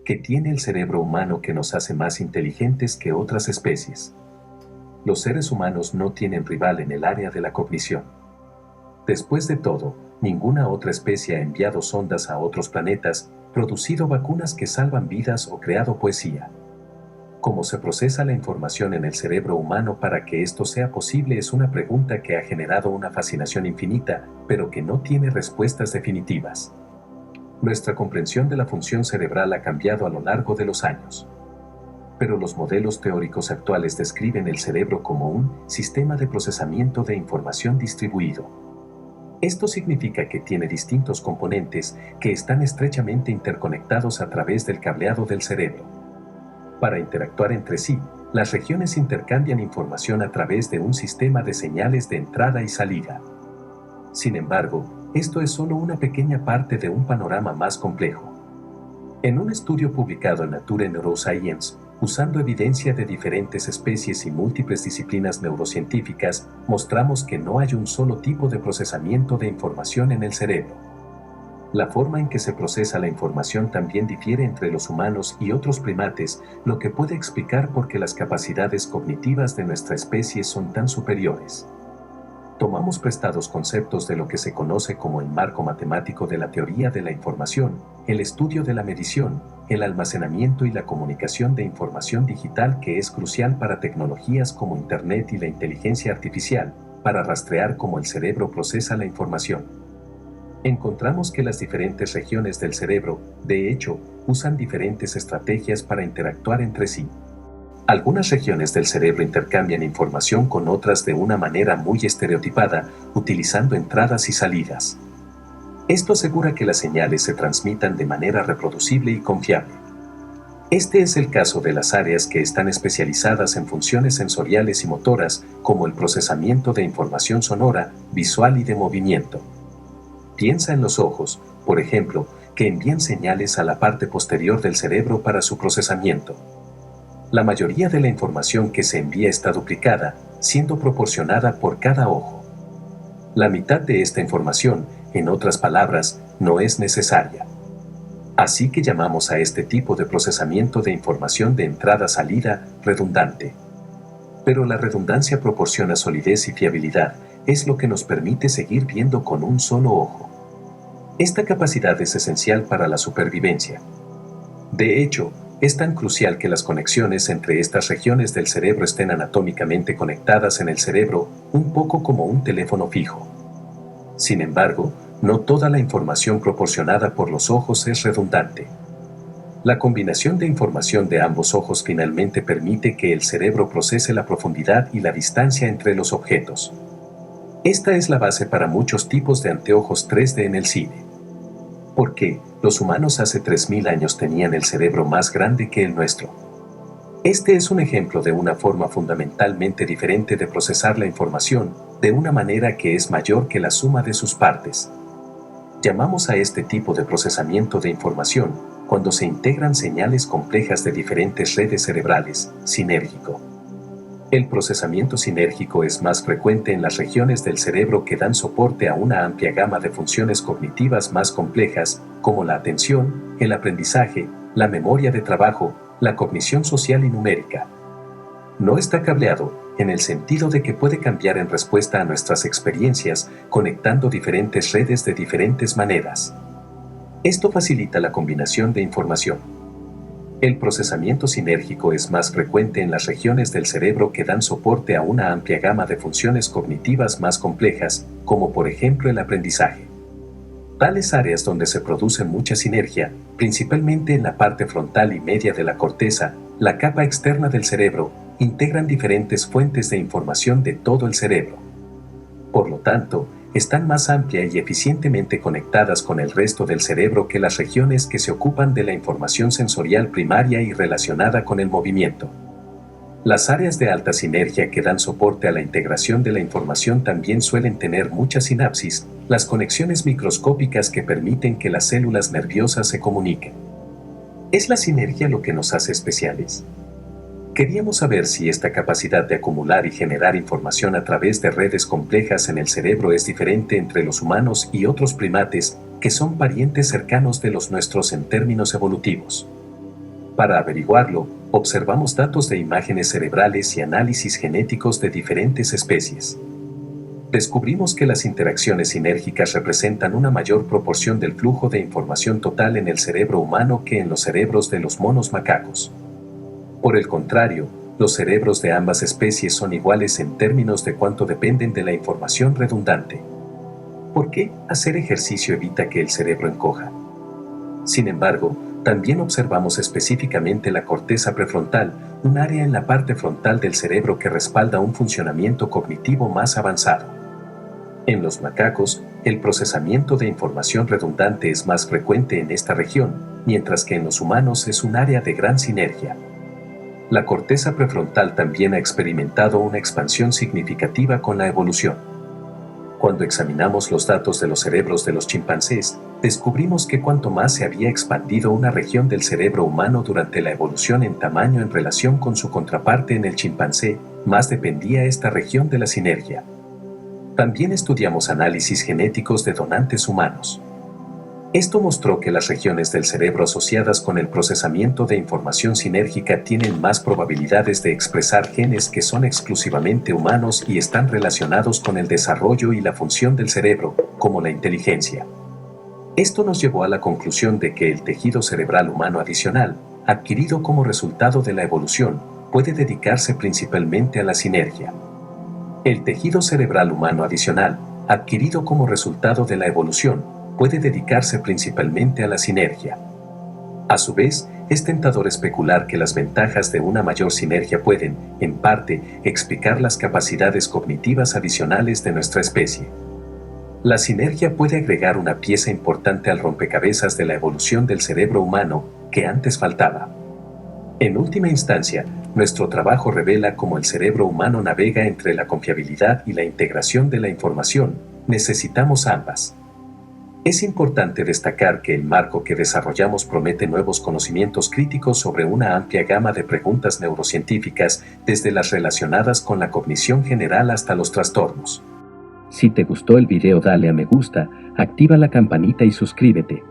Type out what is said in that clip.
que tiene el cerebro humano que nos hace más inteligentes que otras especies. Los seres humanos no tienen rival en el área de la cognición. Después de todo, ninguna otra especie ha enviado sondas a otros planetas, producido vacunas que salvan vidas o creado poesía. ¿Cómo se procesa la información en el cerebro humano para que esto sea posible? Es una pregunta que ha generado una fascinación infinita, pero que no tiene respuestas definitivas. Nuestra comprensión de la función cerebral ha cambiado a lo largo de los años. Pero los modelos teóricos actuales describen el cerebro como un sistema de procesamiento de información distribuido. Esto significa que tiene distintos componentes que están estrechamente interconectados a través del cableado del cerebro. Para interactuar entre sí, las regiones intercambian información a través de un sistema de señales de entrada y salida. Sin embargo, esto es solo una pequeña parte de un panorama más complejo. En un estudio publicado en Nature Neuroscience, usando evidencia de diferentes especies y múltiples disciplinas neurocientíficas, mostramos que no hay un solo tipo de procesamiento de información en el cerebro. La forma en que se procesa la información también difiere entre los humanos y otros primates, lo que puede explicar por qué las capacidades cognitivas de nuestra especie son tan superiores. Tomamos prestados conceptos de lo que se conoce como el marco matemático de la teoría de la información, el estudio de la medición, el almacenamiento y la comunicación de información digital, que es crucial para tecnologías como Internet y la inteligencia artificial, para rastrear cómo el cerebro procesa la información. Encontramos que las diferentes regiones del cerebro, de hecho, usan diferentes estrategias para interactuar entre sí. Algunas regiones del cerebro intercambian información con otras de una manera muy estereotipada, utilizando entradas y salidas. Esto asegura que las señales se transmitan de manera reproducible y confiable. Este es el caso de las áreas que están especializadas en funciones sensoriales y motoras, como el procesamiento de información sonora, visual y de movimiento. Piensa en los ojos, por ejemplo, que envían señales a la parte posterior del cerebro para su procesamiento. La mayoría de la información que se envía está duplicada, siendo proporcionada por cada ojo. La mitad de esta información, en otras palabras, no es necesaria. Así que llamamos a este tipo de procesamiento de información de entrada-salida redundante. Pero la redundancia proporciona solidez y fiabilidad, es lo que nos permite seguir viendo con un solo ojo. Esta capacidad es esencial para la supervivencia. De hecho, es tan crucial que las conexiones entre estas regiones del cerebro estén anatómicamente conectadas en el cerebro, un poco como un teléfono fijo. Sin embargo, no toda la información proporcionada por los ojos es redundante. La combinación de información de ambos ojos finalmente permite que el cerebro procese la profundidad y la distancia entre los objetos. Esta es la base para muchos tipos de anteojos 3D en el cine. ¿Por qué los humanos hace 3000 años tenían el cerebro más grande que el nuestro? Este es un ejemplo de una forma fundamentalmente diferente de procesar la información, de una manera que es mayor que la suma de sus partes. Llamamos a este tipo de procesamiento de información, cuando se integran señales complejas de diferentes redes cerebrales, sinérgico. El procesamiento sinérgico es más frecuente en las regiones del cerebro que dan soporte a una amplia gama de funciones cognitivas más complejas, como la atención, el aprendizaje, la memoria de trabajo, la cognición social y numérica. No está cableado, en el sentido de que puede cambiar en respuesta a nuestras experiencias, conectando diferentes redes de diferentes maneras. Esto facilita la combinación de información. El procesamiento sinérgico es más frecuente en las regiones del cerebro que dan soporte a una amplia gama de funciones cognitivas más complejas, como por ejemplo el aprendizaje. Tales áreas donde se produce mucha sinergia, principalmente en la parte frontal y media de la corteza, la capa externa del cerebro, integran diferentes fuentes de información de todo el cerebro. Por lo tanto, están más amplia y eficientemente conectadas con el resto del cerebro que las regiones que se ocupan de la información sensorial primaria y relacionada con el movimiento. Las áreas de alta sinergia que dan soporte a la integración de la información también suelen tener mucha sinapsis, las conexiones microscópicas que permiten que las células nerviosas se comuniquen. ¿Es la sinergia lo que nos hace especiales? Queríamos saber si esta capacidad de acumular y generar información a través de redes complejas en el cerebro es diferente entre los humanos y otros primates, que son parientes cercanos de los nuestros en términos evolutivos. Para averiguarlo, observamos datos de imágenes cerebrales y análisis genéticos de diferentes especies. Descubrimos que las interacciones sinérgicas representan una mayor proporción del flujo de información total en el cerebro humano que en los cerebros de los monos macacos. Por el contrario, los cerebros de ambas especies son iguales en términos de cuánto dependen de la información redundante. ¿Por qué hacer ejercicio evita que el cerebro encoja? Sin embargo, también observamos específicamente la corteza prefrontal, un área en la parte frontal del cerebro que respalda un funcionamiento cognitivo más avanzado. En los macacos, el procesamiento de información redundante es más frecuente en esta región, mientras que en los humanos es un área de gran sinergia. La corteza prefrontal también ha experimentado una expansión significativa con la evolución. Cuando examinamos los datos de los cerebros de los chimpancés, descubrimos que cuanto más se había expandido una región del cerebro humano durante la evolución en tamaño en relación con su contraparte en el chimpancé, más dependía esta región de la sinergia. También estudiamos análisis genéticos de donantes humanos. Esto mostró que las regiones del cerebro asociadas con el procesamiento de información sinérgica tienen más probabilidades de expresar genes que son exclusivamente humanos y están relacionados con el desarrollo y la función del cerebro, como la inteligencia. Esto nos llevó a la conclusión de que el tejido cerebral humano adicional, adquirido como resultado de la evolución, puede dedicarse principalmente a la sinergia. El tejido cerebral humano adicional, adquirido como resultado de la evolución, puede dedicarse principalmente a la sinergia. A su vez, es tentador especular que las ventajas de una mayor sinergia pueden, en parte, explicar las capacidades cognitivas adicionales de nuestra especie. La sinergia puede agregar una pieza importante al rompecabezas de la evolución del cerebro humano que antes faltaba. En última instancia, nuestro trabajo revela cómo el cerebro humano navega entre la confiabilidad y la integración de la información. Necesitamos ambas. Es importante destacar que el marco que desarrollamos promete nuevos conocimientos críticos sobre una amplia gama de preguntas neurocientíficas, desde las relacionadas con la cognición general hasta los trastornos. Si te gustó el video, dale a me gusta, activa la campanita y suscríbete.